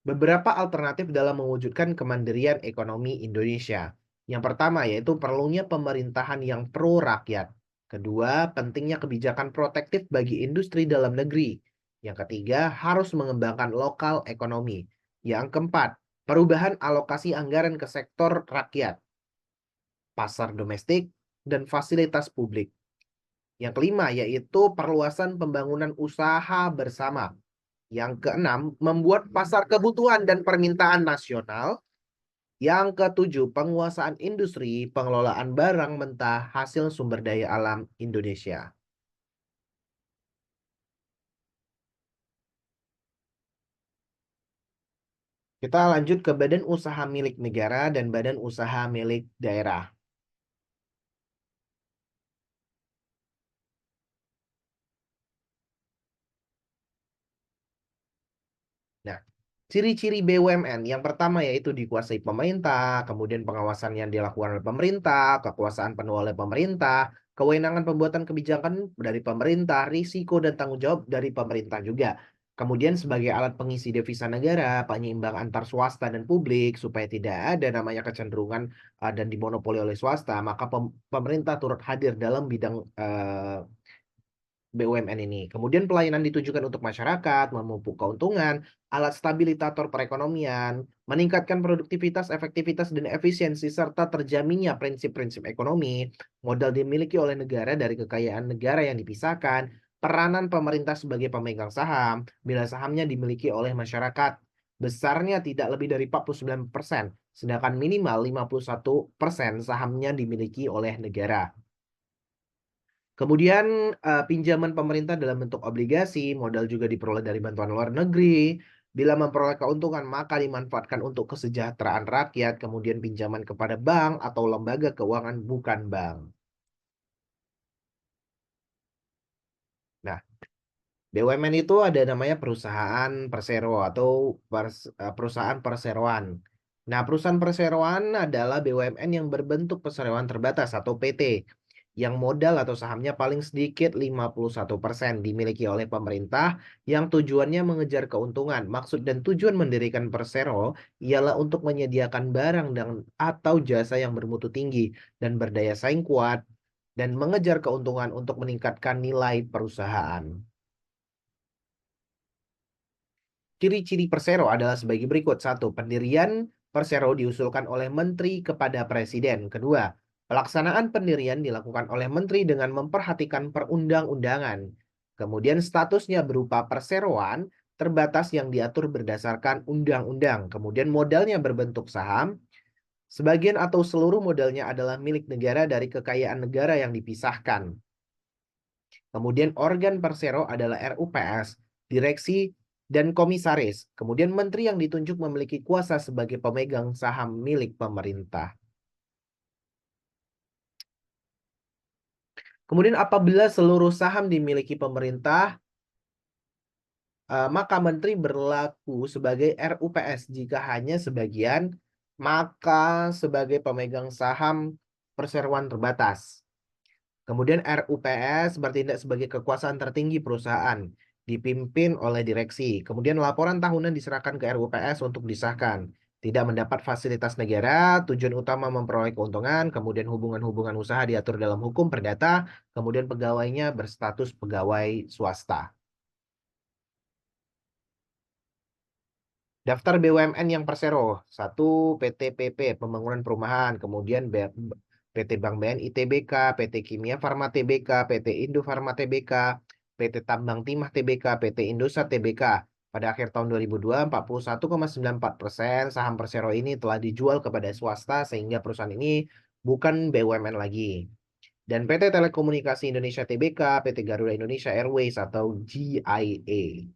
Beberapa alternatif dalam mewujudkan kemandirian ekonomi Indonesia. Yang pertama yaitu perlunya pemerintahan yang pro rakyat. Kedua, pentingnya kebijakan protektif bagi industri dalam negeri. Yang ketiga, harus mengembangkan lokal ekonomi. Yang keempat, perubahan alokasi anggaran ke sektor rakyat, pasar domestik, dan fasilitas publik. Yang kelima yaitu perluasan pembangunan usaha bersama. Yang keenam, membuat pasar kebutuhan dan permintaan nasional. Yang ketujuh, penguasaan industri, pengelolaan barang mentah hasil sumber daya alam Indonesia. Kita lanjut ke badan usaha milik negara dan badan usaha milik daerah. Nah, ciri-ciri BUMN yang pertama yaitu dikuasai pemerintah, kemudian pengawasan yang dilakukan oleh pemerintah, kekuasaan penuh oleh pemerintah, kewenangan pembuatan kebijakan dari pemerintah, risiko dan tanggung jawab dari pemerintah juga. Kemudian sebagai alat pengisi devisa negara, penyeimbang antar swasta dan publik supaya tidak ada namanya kecenderungan dan dimonopoli oleh swasta, maka pemerintah turut hadir dalam bidang BUMN ini. Kemudian pelayanan ditujukan untuk masyarakat, memupuk keuntungan, alat stabilitator perekonomian, meningkatkan produktivitas, efektivitas, dan efisiensi, serta terjaminnya prinsip-prinsip ekonomi, modal dimiliki oleh negara dari kekayaan negara yang dipisahkan, peranan pemerintah sebagai pemegang saham, bila sahamnya dimiliki oleh masyarakat, besarnya tidak lebih dari 49%, sedangkan minimal 51% sahamnya dimiliki oleh negara. Kemudian pinjaman pemerintah dalam bentuk obligasi, modal juga diperoleh dari bantuan luar negeri. Bila memperoleh keuntungan, maka dimanfaatkan untuk kesejahteraan rakyat, kemudian pinjaman kepada bank atau lembaga keuangan bukan bank. Nah, BUMN itu ada namanya perusahaan persero atau perusahaan perseroan. Nah, perusahaan perseroan adalah BUMN yang berbentuk perseroan terbatas atau PT yang modal atau sahamnya paling sedikit 51% dimiliki oleh pemerintah yang tujuannya mengejar keuntungan. Maksud dan tujuan mendirikan persero ialah untuk menyediakan barang dan atau jasa yang bermutu tinggi dan berdaya saing kuat dan mengejar keuntungan untuk meningkatkan nilai perusahaan. Ciri-ciri Persero adalah sebagai berikut. Satu, pendirian Persero diusulkan oleh Menteri kepada Presiden. Kedua, pelaksanaan pendirian dilakukan oleh Menteri dengan memperhatikan perundang-undangan. Kemudian statusnya berupa perseroan terbatas yang diatur berdasarkan undang-undang. Kemudian modalnya berbentuk saham. Sebagian atau seluruh modalnya adalah milik negara dari kekayaan negara yang dipisahkan. Kemudian organ persero adalah RUPS, direksi, dan komisaris. Kemudian menteri yang ditunjuk memiliki kuasa sebagai pemegang saham milik pemerintah. Kemudian apabila seluruh saham dimiliki pemerintah, maka menteri berlaku sebagai RUPS. Jika hanya sebagian, maka sebagai pemegang saham perseroan terbatas. Kemudian RUPS bertindak sebagai kekuasaan tertinggi perusahaan, dipimpin oleh direksi. Kemudian laporan tahunan diserahkan ke RUPS untuk disahkan. Tidak mendapat fasilitas negara, tujuan utama memperoleh keuntungan, kemudian hubungan-hubungan usaha diatur dalam hukum perdata, kemudian pegawainya berstatus pegawai swasta. Daftar BUMN yang persero. 1. PT PP, Pembangunan Perumahan. Kemudian PT Bank BNI Tbk, PT Kimia Farma Tbk, PT Indofarma Tbk, PT Tambang Timah Tbk, PT Indosat Tbk. Pada akhir tahun 2002, 41,94% saham persero ini telah dijual kepada swasta sehingga perusahaan ini bukan BUMN lagi. Dan PT Telekomunikasi Indonesia Tbk, PT Garuda Indonesia Airways atau GIA.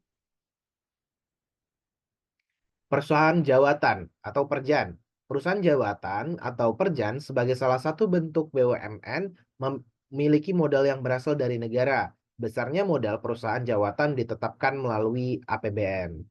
Perusahaan jawatan atau perjan. Perusahaan jawatan atau perjan sebagai salah satu bentuk BUMN memiliki modal yang berasal dari negara. Besarnya modal perusahaan jawatan ditetapkan melalui APBN.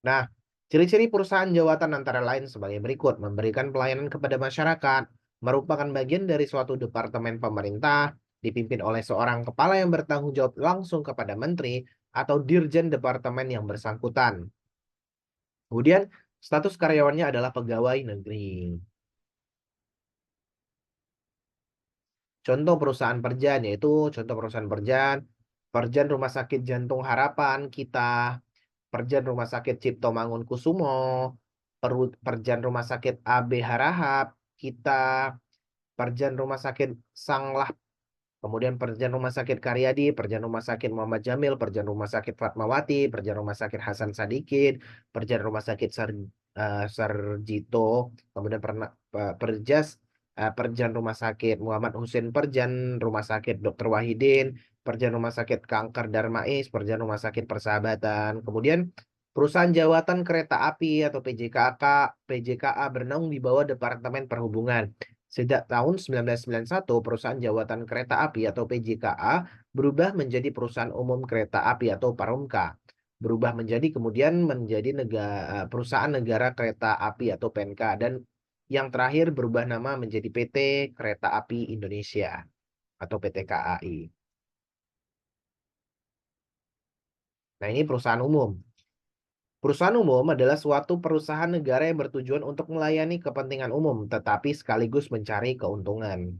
Nah, ciri-ciri perusahaan jawatan antara lain sebagai berikut: memberikan pelayanan kepada masyarakat, merupakan bagian dari suatu departemen pemerintah, dipimpin oleh seorang kepala yang bertanggung jawab langsung kepada menteri atau dirjen departemen yang bersangkutan. Kemudian status karyawannya adalah pegawai negeri. Contoh perusahaan perjan yaitu contoh perusahaan perjan, Perjan Rumah Sakit Jantung Harapan kita, Perjan Rumah Sakit Cipto Mangunkusumo, Perjan Rumah Sakit AB Harahap, kita, Perjan Rumah Sakit Sanglah, kemudian Perjan Rumah Sakit Karyadi, Perjan Rumah Sakit Muhammad Jamil, Perjan Rumah Sakit Fatmawati, Perjan Rumah Sakit Hasan Sadikin, Perjan Rumah Sakit Sarjito, kemudian Perjas, Perjan Rumah Sakit Muhammad Husin Perjan, Rumah Sakit Dr. Wahidin, Perjan Rumah Sakit Kanker Darmais, Perjan Rumah Sakit Persahabatan, kemudian Perusahaan Jawatan Kereta Api atau PJKA bernaung di bawah Departemen Perhubungan. Sejak tahun 1991, Perusahaan Jawatan Kereta Api atau PJKA berubah menjadi Perusahaan Umum Kereta Api atau Parumka. Berubah kemudian menjadi Perusahaan Negara Kereta Api atau PNK. Dan yang terakhir berubah nama menjadi PT Kereta Api Indonesia atau PT KAI. Nah, ini perusahaan umum. Perusahaan umum adalah suatu perusahaan negara yang bertujuan untuk melayani kepentingan umum, tetapi sekaligus mencari keuntungan.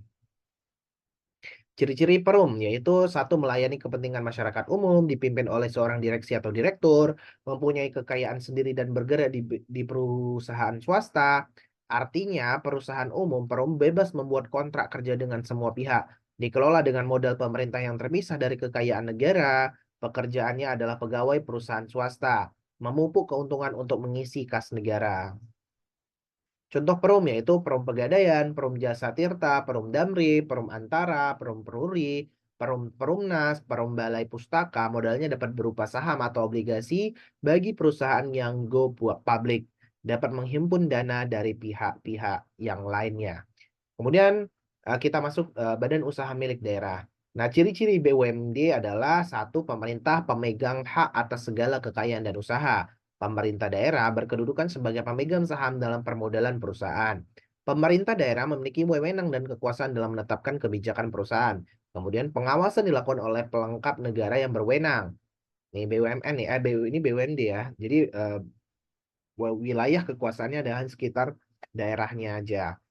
Ciri-ciri perum yaitu 1. Melayani kepentingan masyarakat umum, dipimpin oleh seorang direksi atau direktur, mempunyai kekayaan sendiri dan bergerak di perusahaan swasta. Artinya perusahaan umum perum bebas membuat kontrak kerja dengan semua pihak, dikelola dengan modal pemerintah yang terpisah dari kekayaan negara. Pekerjaannya adalah pegawai perusahaan swasta, memupuk keuntungan untuk mengisi kas negara. Contoh perum yaitu Perum Pegadaian, Perum Jasa Tirta, Perum Damri, Perum Antara, Perum Peruri, Perum Perumnas, Perum Balai Pustaka. Modalnya dapat berupa saham atau obligasi bagi perusahaan yang go public, dapat menghimpun dana dari pihak-pihak yang lainnya. Kemudian kita masuk badan usaha milik daerah. Nah, ciri-ciri BUMD adalah 1. Pemerintah pemegang hak atas segala kekayaan dan usaha. Pemerintah daerah berkedudukan sebagai pemegang saham dalam permodalan perusahaan. Pemerintah daerah memiliki wewenang dan kekuasaan dalam menetapkan kebijakan perusahaan. Kemudian pengawasan dilakukan oleh pelengkap negara yang berwenang. Ini BUMN nih, ini BUMD ya. Jadi wilayah kekuasaannya adalah sekitar daerahnya aja.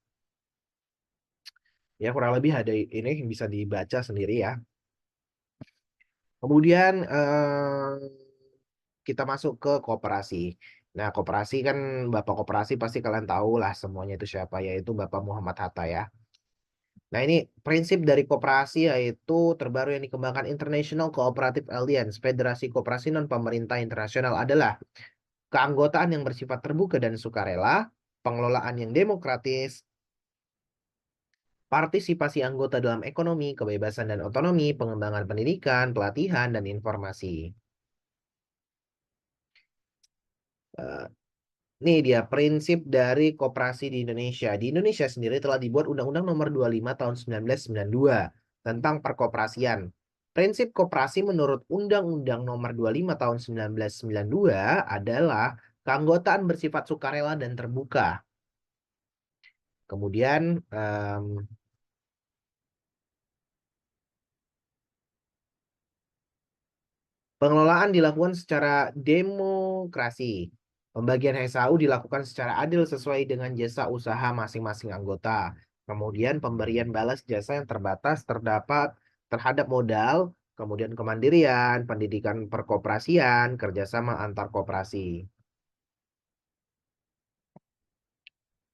Ya, kurang lebih ada ini yang bisa dibaca sendiri ya. Kemudian kita masuk ke koperasi. Nah, koperasi kan Bapak koperasi pasti kalian tahu lah semuanya itu siapa, yaitu Bapak Muhammad Hatta ya. Nah, ini prinsip dari koperasi yaitu terbaru yang dikembangkan International Cooperative Alliance, Federasi Koperasi Non-Pemerintah Internasional adalah keanggotaan yang bersifat terbuka dan sukarela, pengelolaan yang demokratis, partisipasi anggota dalam ekonomi, kebebasan dan otonomi, pengembangan pendidikan, pelatihan, dan informasi. Eh, Nih dia prinsip dari koperasi di Indonesia. Di Indonesia sendiri telah dibuat Undang-Undang Nomor 25 Tahun 1992 tentang perkoperasian. Prinsip koperasi menurut Undang-Undang Nomor 25 Tahun 1992 adalah keanggotaan bersifat sukarela dan terbuka. Kemudian pengelolaan dilakukan secara demokrasi. Pembagian SAU dilakukan secara adil sesuai dengan jasa usaha masing-masing anggota. Kemudian pemberian balas jasa yang terbatas terdapat terhadap modal, kemudian kemandirian, pendidikan perkoperasian, kerjasama antar koperasi.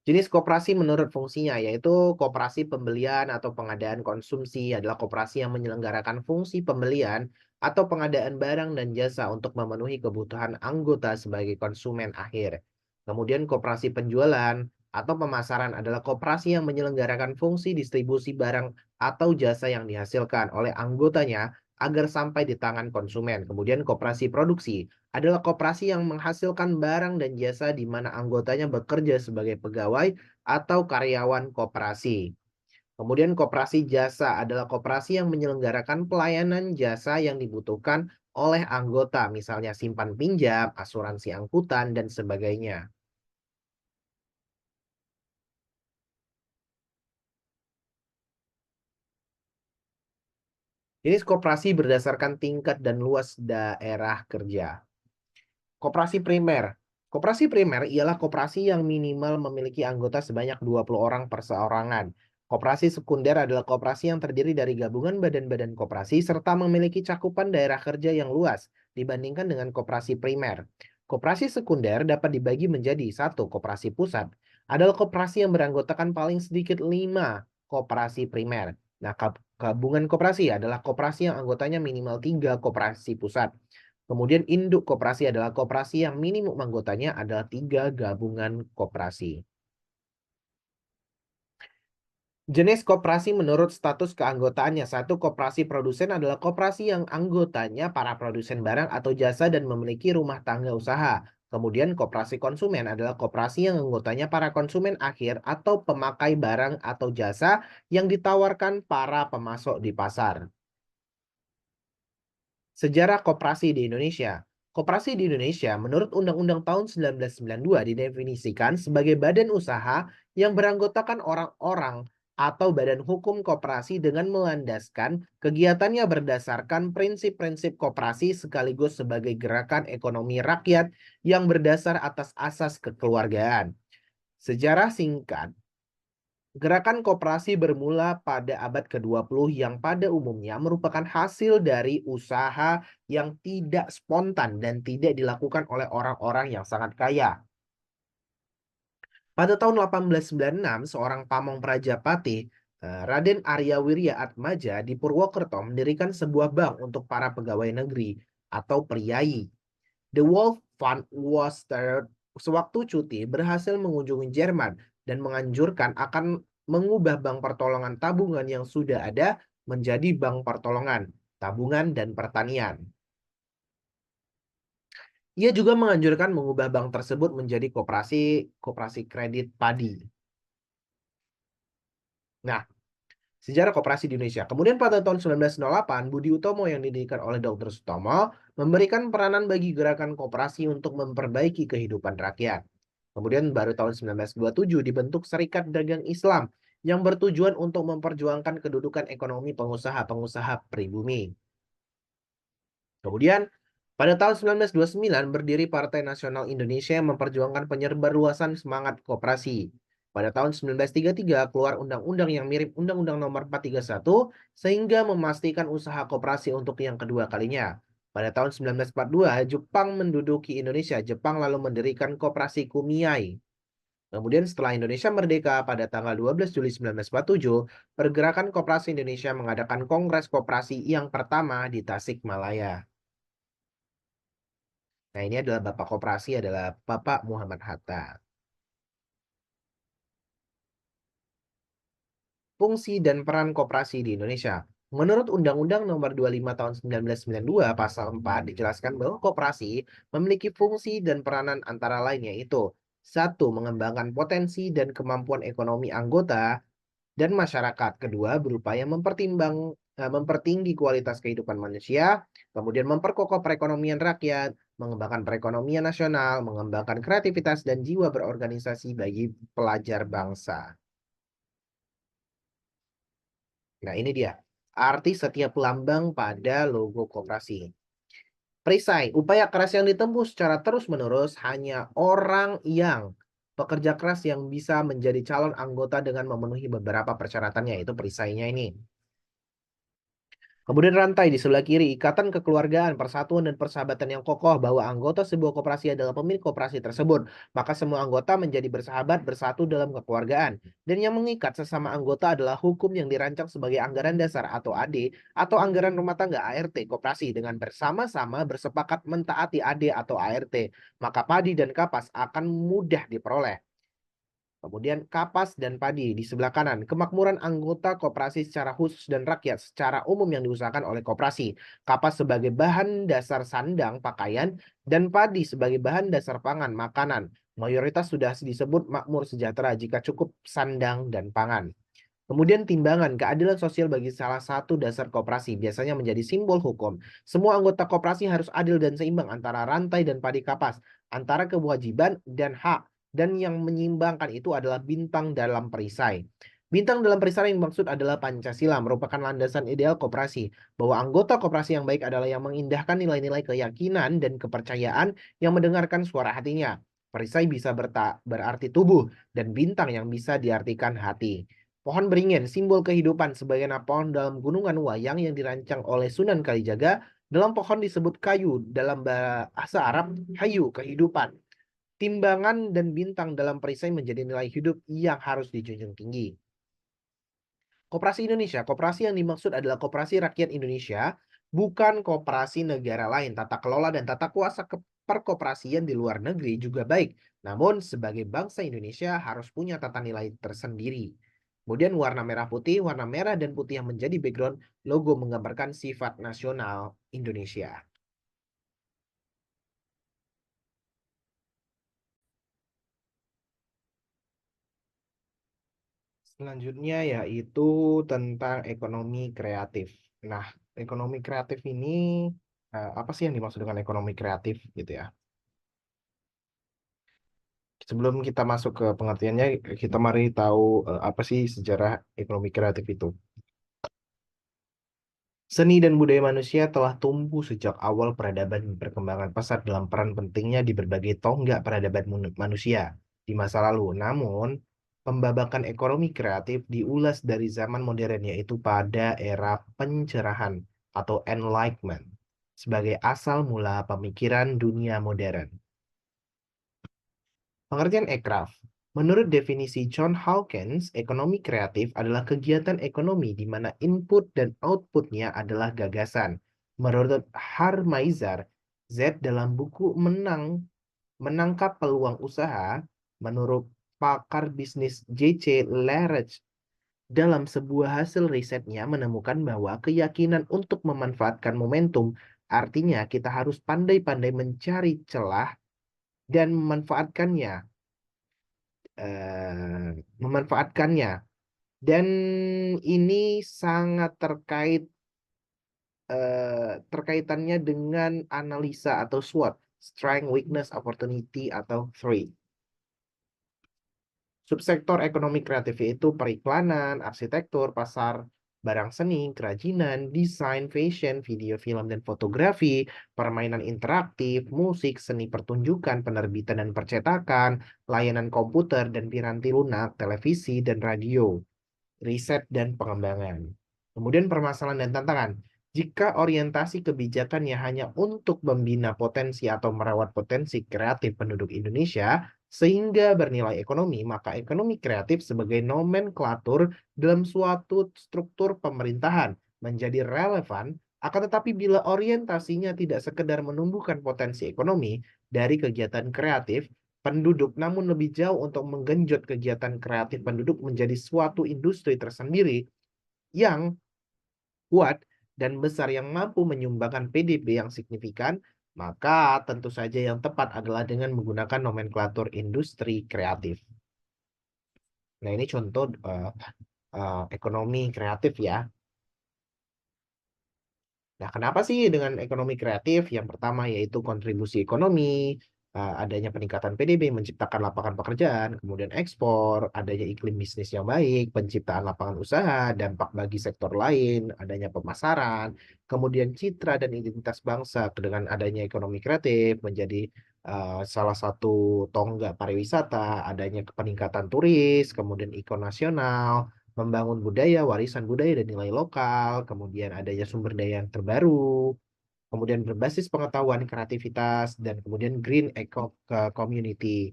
Jenis koperasi menurut fungsinya yaitu koperasi pembelian atau pengadaan konsumsi adalah koperasi yang menyelenggarakan fungsi pembelian atau pengadaan barang dan jasa untuk memenuhi kebutuhan anggota sebagai konsumen akhir. Kemudian koperasi penjualan atau pemasaran adalah koperasi yang menyelenggarakan fungsi distribusi barang atau jasa yang dihasilkan oleh anggotanya agar sampai di tangan konsumen. Kemudian koperasi produksi adalah koperasi yang menghasilkan barang dan jasa di mana anggotanya bekerja sebagai pegawai atau karyawan koperasi. Kemudian koperasi jasa adalah koperasi yang menyelenggarakan pelayanan jasa yang dibutuhkan oleh anggota, misalnya simpan pinjam, asuransi angkutan, dan sebagainya. Jenis koperasi berdasarkan tingkat dan luas daerah kerja. Koperasi primer. Koperasi primer ialah koperasi yang minimal memiliki anggota sebanyak 20 orang perseorangan. Koperasi sekunder adalah koperasi yang terdiri dari gabungan badan-badan koperasi serta memiliki cakupan daerah kerja yang luas dibandingkan dengan koperasi primer. Koperasi sekunder dapat dibagi menjadi satu, koperasi pusat adalah koperasi yang beranggotakan paling sedikit 5 koperasi primer. Nah, gabungan koperasi adalah koperasi yang anggotanya minimal 3 koperasi pusat. Kemudian induk koperasi adalah koperasi yang minimum anggotanya adalah 3 gabungan koperasi. Jenis koperasi menurut status keanggotaannya. Satu, koperasi produsen adalah koperasi yang anggotanya para produsen barang atau jasa dan memiliki rumah tangga usaha. Kemudian koperasi konsumen adalah koperasi yang anggotanya para konsumen akhir atau pemakai barang atau jasa yang ditawarkan para pemasok di pasar. Sejarah koperasi di Indonesia. Koperasi di Indonesia menurut Undang-Undang tahun 1992 didefinisikan sebagai badan usaha yang beranggotakan orang-orang atau badan hukum koperasi dengan melandaskan kegiatannya berdasarkan prinsip-prinsip koperasi sekaligus sebagai gerakan ekonomi rakyat yang berdasar atas asas kekeluargaan. Sejarah singkat. Gerakan koperasi bermula pada abad ke-20 yang pada umumnya merupakan hasil dari usaha yang tidak spontan dan tidak dilakukan oleh orang-orang yang sangat kaya. Pada tahun 1896, seorang pamong Prajapati, Raden Arya Wirya Atmaja di Purwokerto mendirikan sebuah bank untuk para pegawai negeri atau priai. The Wolf Fund was started sewaktu cuti berhasil mengunjungi Jerman dan menganjurkan akan mengubah bank pertolongan tabungan yang sudah ada menjadi bank pertolongan, tabungan, dan pertanian. Ia juga menganjurkan mengubah bank tersebut menjadi koperasi kredit padi. Nah, sejarah koperasi di Indonesia. Kemudian pada tahun 1908, Budi Utomo yang didirikan oleh Dr. Sutomo memberikan peranan bagi gerakan koperasi untuk memperbaiki kehidupan rakyat. Kemudian baru tahun 1927 dibentuk Serikat Dagang Islam yang bertujuan untuk memperjuangkan kedudukan ekonomi pengusaha-pengusaha pribumi. Kemudian pada tahun 1929 berdiri Partai Nasional Indonesia yang memperjuangkan penyebarluasan semangat koperasi. Pada tahun 1933 keluar undang-undang yang mirip Undang-Undang Nomor 431 sehingga memastikan usaha koperasi untuk yang kedua kalinya. Pada tahun 1942 Jepang menduduki Indonesia. Jepang lalu mendirikan Koperasi Kumiai. Kemudian setelah Indonesia merdeka pada tanggal 12 Juli 1947, Pergerakan Koperasi Indonesia mengadakan Kongres Koperasi yang pertama di Tasikmalaya. Nah, ini adalah Bapak Koperasi adalah Bapak Muhammad Hatta. Fungsi dan peran koperasi di Indonesia. Menurut Undang-Undang Nomor 25 Tahun 1992 Pasal 4 dijelaskan bahwa koperasi memiliki fungsi dan peranan antara lain yaitu satu, mengembangkan potensi dan kemampuan ekonomi anggota dan masyarakat. Kedua, berupaya mempertinggi kualitas kehidupan manusia, kemudian memperkokoh perekonomian rakyat, mengembangkan perekonomian nasional, mengembangkan kreativitas dan jiwa berorganisasi bagi pelajar bangsa. Nah, ini dia arti setiap lambang pada logo koperasi. Perisai, upaya keras yang ditempuh secara terus-menerus hanya orang yang pekerja keras yang bisa menjadi calon anggota dengan memenuhi beberapa persyaratannya, itu perisainya ini. Kemudian rantai di sebelah kiri, ikatan kekeluargaan, persatuan dan persahabatan yang kokoh bahwa anggota sebuah koperasi adalah pemilik koperasi tersebut. Maka semua anggota menjadi bersahabat bersatu dalam kekeluargaan. Dan yang mengikat sesama anggota adalah hukum yang dirancang sebagai anggaran dasar atau AD atau anggaran rumah tangga ART koperasi dengan bersama-sama bersepakat mentaati AD atau ART. Maka padi dan kapas akan mudah diperoleh. Kemudian kapas dan padi di sebelah kanan. Kemakmuran anggota koperasi secara khusus dan rakyat secara umum yang diusahakan oleh koperasi. Kapas sebagai bahan dasar sandang, pakaian, dan padi sebagai bahan dasar pangan, makanan. Mayoritas sudah disebut makmur sejahtera jika cukup sandang dan pangan. Kemudian timbangan keadilan sosial bagi salah satu dasar koperasi biasanya menjadi simbol hukum. Semua anggota koperasi harus adil dan seimbang antara rantai dan padi kapas, antara kewajiban dan hak. Dan yang menyimbangkan itu adalah bintang dalam perisai. Bintang dalam perisai yang dimaksud adalah Pancasila, merupakan landasan ideal koperasi. Bahwa anggota koperasi yang baik adalah yang mengindahkan nilai-nilai keyakinan dan kepercayaan yang mendengarkan suara hatinya. Perisai bisa berarti tubuh, dan bintang yang bisa diartikan hati. Pohon beringin, simbol kehidupan sebagai pohon dalam gunungan wayang yang dirancang oleh Sunan Kalijaga. Dalam pohon disebut kayu, dalam bahasa Arab, hayu, kehidupan. Timbangan dan bintang dalam perisai menjadi nilai hidup yang harus dijunjung tinggi. Koperasi Indonesia, koperasi yang dimaksud adalah koperasi rakyat Indonesia, bukan koperasi negara lain. Tata kelola dan tata kuasa perkoperasian di luar negeri juga baik. Namun sebagai bangsa Indonesia harus punya tata nilai tersendiri. Kemudian warna merah putih, warna merah dan putih yang menjadi background logo menggambarkan sifat nasional Indonesia. Selanjutnya yaitu tentang ekonomi kreatif. Nah, ekonomi kreatif ini apa sih yang dimaksud dengan ekonomi kreatif gitu ya? Sebelum kita masuk ke pengertiannya, kita mari tahu apa sih sejarah ekonomi kreatif itu. Seni dan budaya manusia telah tumbuh sejak awal peradaban dan perkembangan pesat dalam peran pentingnya di berbagai tonggak peradaban manusia di masa lalu. Namun, pembabakan ekonomi kreatif diulas dari zaman modern yaitu pada era pencerahan atau Enlightenment sebagai asal mula pemikiran dunia modern. Pengertian aircraft. Menurut definisi John Hawkins, ekonomi kreatif adalah kegiatan ekonomi di mana input dan outputnya adalah gagasan. Menurut Harmaizer, Z dalam buku Menangkap Peluang Usaha, menurut pakar bisnis J.C. Lareich, dalam sebuah hasil risetnya menemukan bahwa keyakinan untuk memanfaatkan momentum artinya kita harus pandai-pandai mencari celah dan memanfaatkannya. Dan ini sangat terkaitannya dengan analisa atau SWOT, Strength, Weakness, Opportunity, atau Threat. Subsektor ekonomi kreatif yaitu periklanan, arsitektur, pasar barang seni, kerajinan, desain, fashion, video, film, dan fotografi, permainan interaktif, musik, seni pertunjukan, penerbitan dan percetakan, layanan komputer dan piranti lunak, televisi, dan radio, riset dan pengembangan. Kemudian permasalahan dan tantangan. Jika orientasi kebijakannya hanya untuk membina potensi atau merawat potensi kreatif penduduk Indonesia, sehingga bernilai ekonomi, maka ekonomi kreatif sebagai nomenklatur dalam suatu struktur pemerintahan menjadi relevan Akan tetapi bila orientasinya tidak sekedar menumbuhkan potensi ekonomi dari kegiatan kreatif penduduk, namun lebih jauh untuk menggenjot kegiatan kreatif penduduk menjadi suatu industri tersendiri yang kuat dan besar yang mampu menyumbangkan PDB yang signifikan, maka tentu saja yang tepat adalah dengan menggunakan nomenklatur industri kreatif. Nah, ini contoh ekonomi kreatif ya. Nah, kenapa sih dengan ekonomi kreatif? Yang pertama yaitu kontribusi ekonomi, adanya peningkatan PDB, menciptakan lapangan pekerjaan, kemudian ekspor, adanya iklim bisnis yang baik, penciptaan lapangan usaha, dampak bagi sektor lain, adanya pemasaran, kemudian citra dan identitas bangsa dengan adanya ekonomi kreatif menjadi salah satu tonggak pariwisata, adanya peningkatan turis, kemudian ikon nasional, membangun budaya, warisan budaya dan nilai lokal, kemudian adanya sumber daya yang terbaru, kemudian berbasis pengetahuan, kreativitas, dan kemudian green eco community.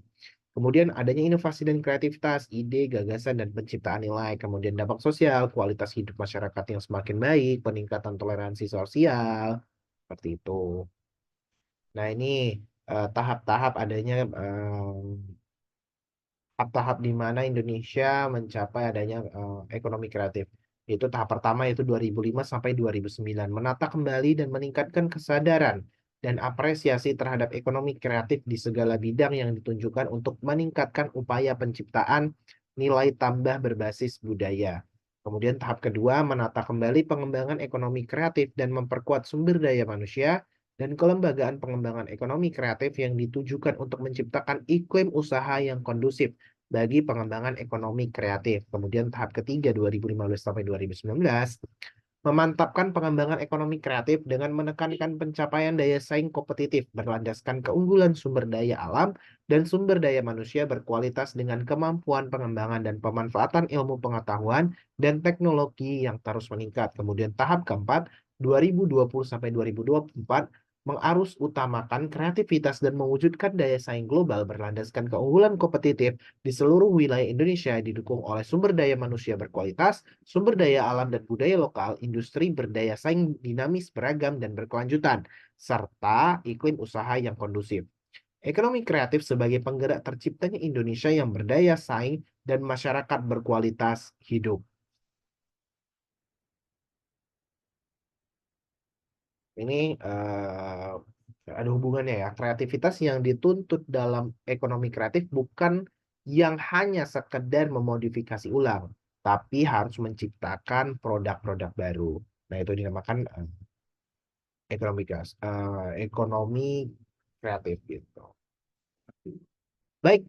Kemudian adanya inovasi dan kreativitas, ide, gagasan, dan penciptaan nilai. Kemudian dampak sosial, kualitas hidup masyarakat yang semakin baik, peningkatan toleransi sosial, seperti itu. Nah, ini tahap-tahap adanya tahap-tahap di mana Indonesia mencapai adanya ekonomi kreatif. Itu tahap pertama yaitu 2005 sampai 2009 menata kembali dan meningkatkan kesadaran dan apresiasi terhadap ekonomi kreatif di segala bidang yang ditunjukkan untuk meningkatkan upaya penciptaan nilai tambah berbasis budaya. Kemudian tahap kedua menata kembali pengembangan ekonomi kreatif dan memperkuat sumber daya manusia dan kelembagaan pengembangan ekonomi kreatif yang ditujukan untuk menciptakan iklim usaha yang kondusif bagi pengembangan ekonomi kreatif. Kemudian tahap ketiga 2015 sampai 2019 memantapkan pengembangan ekonomi kreatif dengan menekankan pencapaian daya saing kompetitif berlandaskan keunggulan sumber daya alam dan sumber daya manusia berkualitas dengan kemampuan pengembangan dan pemanfaatan ilmu pengetahuan dan teknologi yang terus meningkat. Kemudian tahap keempat 2020 sampai 2024 mengarus utamakan kreativitas dan mewujudkan daya saing global berlandaskan keunggulan kompetitif di seluruh wilayah Indonesia didukung oleh sumber daya manusia berkualitas, sumber daya alam dan budaya lokal, industri berdaya saing dinamis, beragam, dan berkelanjutan, serta iklim usaha yang kondusif. Ekonomi kreatif sebagai penggerak terciptanya Indonesia yang berdaya saing dan masyarakat berkualitas hidup. Ini ada hubungannya ya. Kreativitas yang dituntut dalam ekonomi kreatif bukan yang hanya sekedar memodifikasi ulang, tapi harus menciptakan produk-produk baru. Nah, itu dinamakan ekonomi kreatif gitu. Baik,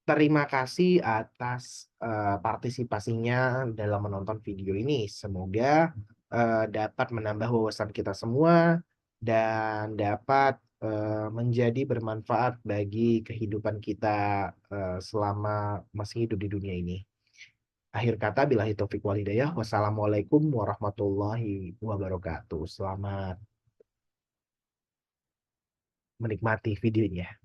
terima kasih atas partisipasinya dalam menonton video ini. Semoga dapat menambah wawasan kita semua dan dapat menjadi bermanfaat bagi kehidupan kita selama masih hidup di dunia ini. Akhir kata, billahi taufiq walhidayah. Wassalamualaikum warahmatullahi wabarakatuh. Selamat menikmati videonya.